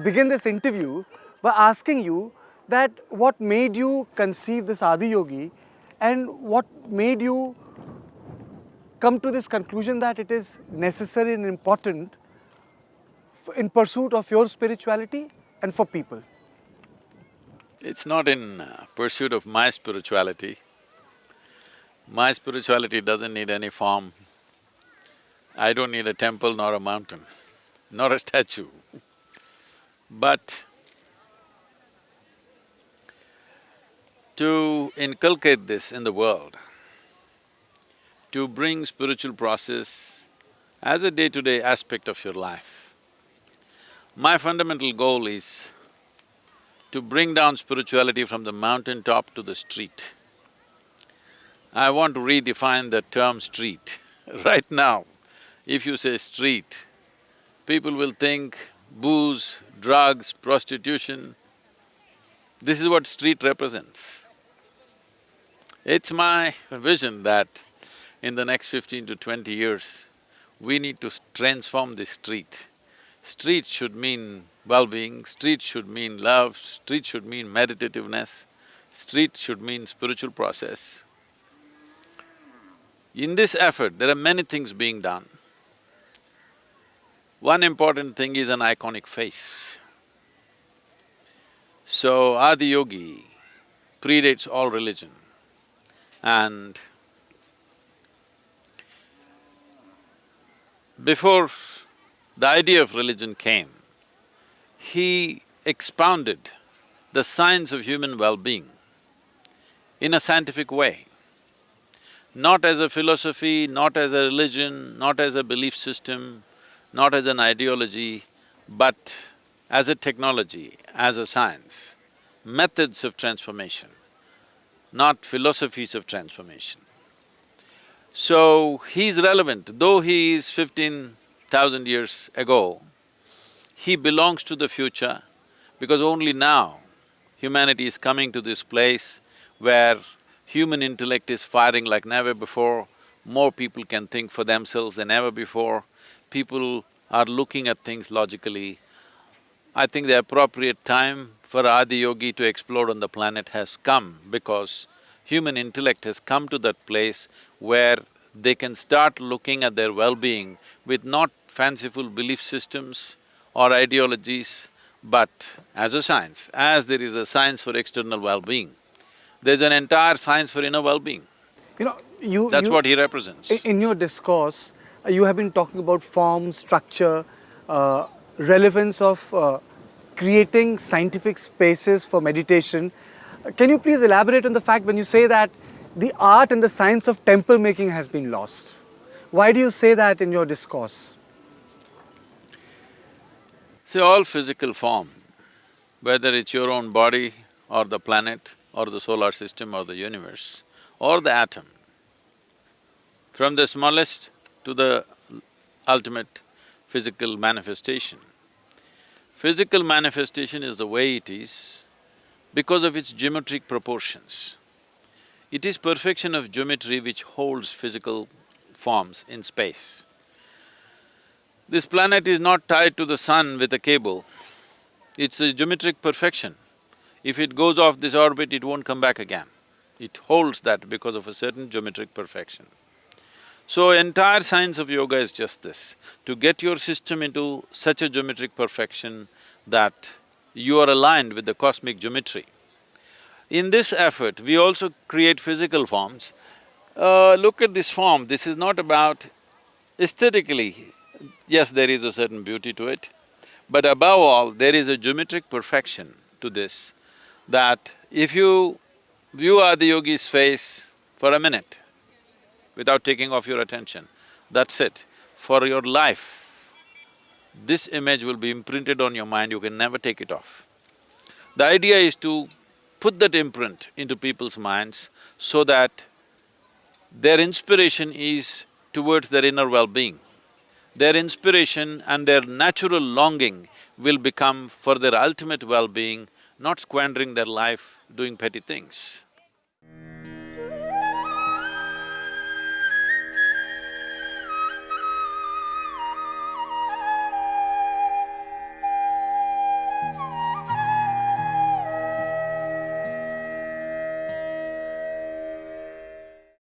begin this interview by asking you that what made you conceive this Adi Yogi and what made you come to this conclusion that it is necessary and important in pursuit of your spirituality and for people? It's not in pursuit of my spirituality. My spirituality doesn't need any form. I don't need a temple nor a mountain, nor a statue. But to inculcate this in the world, to bring spiritual process as a day-to-day aspect of your life, my fundamental goal is to bring down spirituality from the mountain top to the street. I want to redefine the term street. Right now, if you say street, people will think booze, drugs, prostitution. This is what street represents. It's my vision that in the next 15 to 20 years, we need to transform this street. Street should mean well-being, street should mean love, street should mean meditativeness, street should mean spiritual process. In this effort, there are many things being done. One important thing is an iconic face. So, Adi Yogi predates all religion and before the idea of religion came, he expounded the science of human well-being in a scientific way, not as a philosophy, not as a religion, not as a belief system, not as an ideology, but as a technology, as a science, methods of transformation, not philosophies of transformation. So, he's relevant, though he is 15,000 years ago, he belongs to the future because only now humanity is coming to this place where human intellect is firing like never before, more people can think for themselves than ever before, people are looking at things logically. I think the appropriate time for Adi Yogi to explode on the planet has come because human intellect has come to that place where they can start looking at their well-being with not fanciful belief systems or ideologies, but as a science. As there is a science for external well-being, there's an entire science for inner well-being. You know, That's what he represents. In your discourse, you have been talking about form, structure, relevance of creating scientific spaces for meditation. Can you please elaborate on the fact when you say that the art and the science of temple making has been lost? Why do you say that in your discourse? See, all physical form, whether it's your own body or the planet or the solar system or the universe or the atom, from the smallest to the ultimate physical manifestation. Physical manifestation is the way it is because of its geometric proportions. It is perfection of geometry which holds physical forms in space. This planet is not tied to the sun with a cable, it's a geometric perfection. If it goes off this orbit, it won't come back again. It holds that because of a certain geometric perfection. So, entire science of yoga is just this, to get your system into such a geometric perfection that you are aligned with the cosmic geometry. In this effort, we also create physical forms. Look at this form, this is not about aesthetically, yes, there is a certain beauty to it, but above all, there is a geometric perfection to this, that if you view Adi Yogi's face for a minute, without taking off your attention, that's it. For your life, this image will be imprinted on your mind, you can never take it off. The idea is to put that imprint into people's minds so that their inspiration is towards their inner well-being. Their inspiration and their natural longing will become for their ultimate well-being, not squandering their life doing petty things.